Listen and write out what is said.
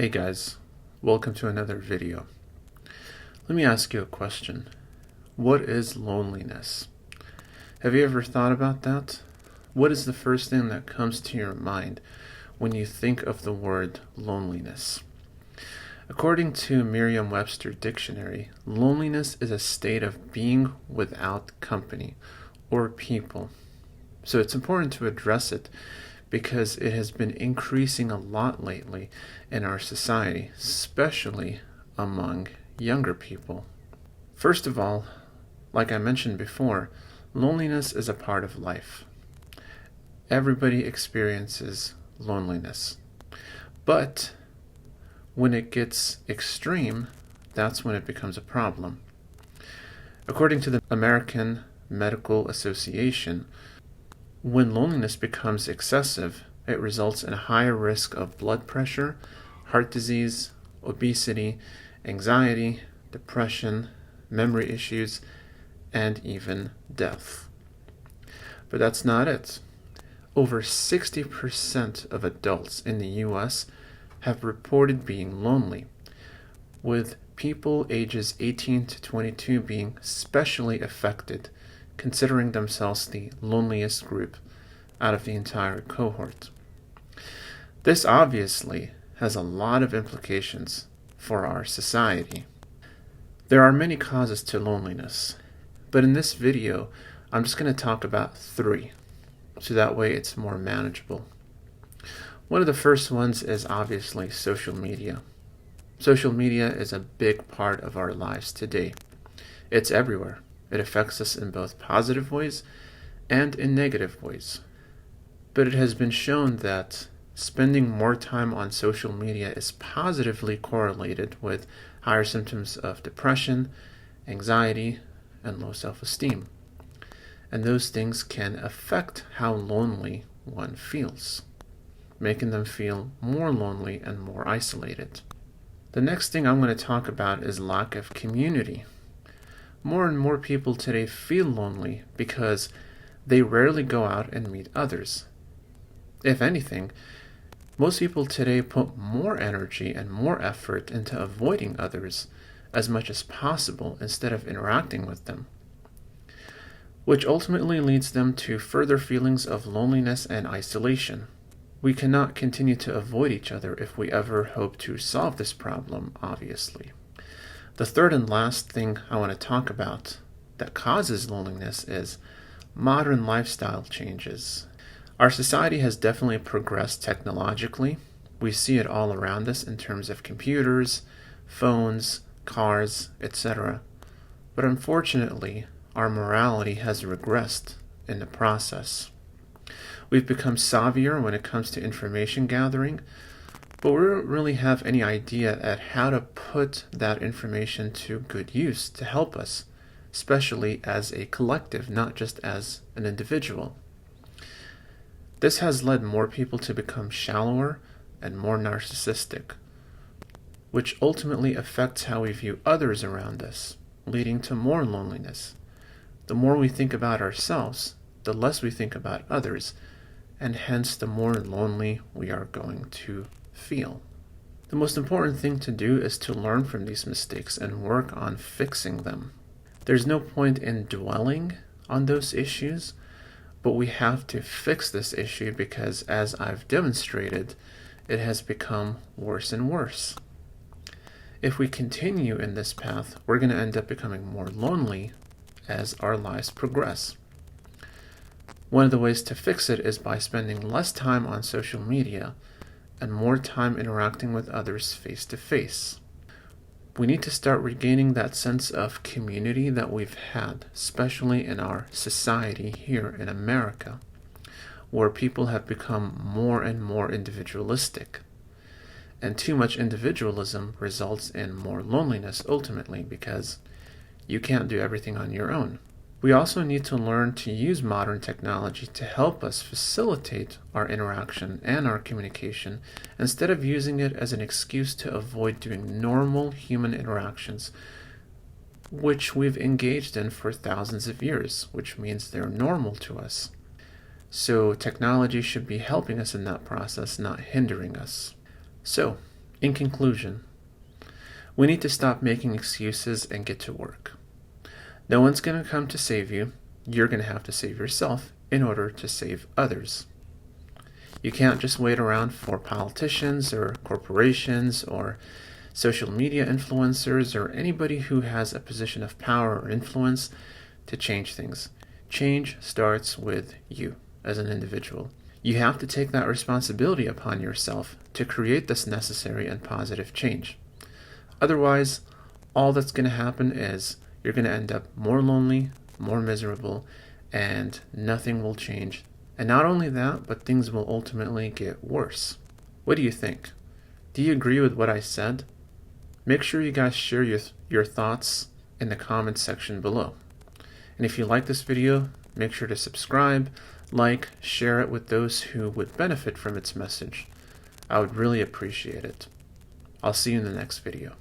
Hey guys, welcome to another video. Let me ask you a question. What is loneliness? Have you ever thought about that? What is the first thing that comes to your mind when you think of the word loneliness? According to Merriam-Webster Dictionary, loneliness is a state of being without company or people. So it's important to address it because it has been increasing a lot lately in our society, especially among younger people. First of all, like I mentioned before, loneliness is a part of life. Everybody experiences loneliness. But when it gets extreme, that's when it becomes a problem. According to the American Medical Association, when loneliness becomes excessive, it results in a higher risk of blood pressure, heart disease, obesity, anxiety, depression, memory issues, and even death. But that's not it. Over 60% of adults in the US have reported being lonely, with people ages 18 to 22 being especially affected, considering themselves the loneliest group out of the entire cohort. This obviously has a lot of implications for our society. There are many causes to loneliness, but in this video, I'm just going to talk about 3, so that way it's more manageable. One of the first ones is obviously social media. Social media is a big part of our lives today. It's everywhere. It affects us in both positive ways and in negative ways. But it has been shown that spending more time on social media is positively correlated with higher symptoms of depression, anxiety, and low self-esteem. And those things can affect how lonely one feels, making them feel more lonely and more isolated. The next thing I'm going to talk about is lack of community. More and more people today feel lonely because they rarely go out and meet others. If anything, most people today put more energy and more effort into avoiding others as much as possible instead of interacting with them, which ultimately leads them to further feelings of loneliness and isolation. We cannot continue to avoid each other if we ever hope to solve this problem, obviously. The third and last thing I want to talk about that causes loneliness is modern lifestyle changes. Our society has definitely progressed technologically. We see it all around us in terms of computers, phones, cars, etc. But unfortunately, our morality has regressed in the process. We've become savvier when it comes to information gathering, but we don't really have any idea at how to put that information to good use to help us, especially as a collective, not just as an individual. This has led more people to become shallower and more narcissistic, which ultimately affects how we view others around us, leading to more loneliness. The more we think about ourselves, the less we think about others, and hence the more lonely we are going to feel. The most important thing to do is to learn from these mistakes and work on fixing them. There's no point in dwelling on those issues, but we have to fix this issue because, as I've demonstrated, it has become worse and worse. If we continue in this path, we're going to end up becoming more lonely as our lives progress. One of the ways to fix it is by spending less time on social media and more time interacting with others face to face. We need to start regaining that sense of community that we've had, especially in our society here in America, where people have become more and more individualistic. And too much individualism results in more loneliness ultimately because you can't do everything on your own. We also need to learn to use modern technology to help us facilitate our interaction and our communication instead of using it as an excuse to avoid doing normal human interactions, which we've engaged in for thousands of years, which means they're normal to us. So technology should be helping us in that process, not hindering us. So, In conclusion, we need to stop making excuses and get to work. No one's going to come to save you. You're going to have to save yourself in order to save others. You can't just wait around for politicians or corporations or social media influencers or anybody who has a position of power or influence to change things. Change starts with you as an individual. You have to take that responsibility upon yourself to create this necessary and positive change. Otherwise, all that's going to happen is you're going to end up more lonely, more miserable, and nothing will change. And not only that, but things will ultimately get worse. What do you think? Do you agree with what I said? Make sure you guys share your thoughts in the comments section below. And if you like this video, make sure to subscribe, like, share it with those who would benefit from its message. I would really appreciate it. I'll see you in the next video.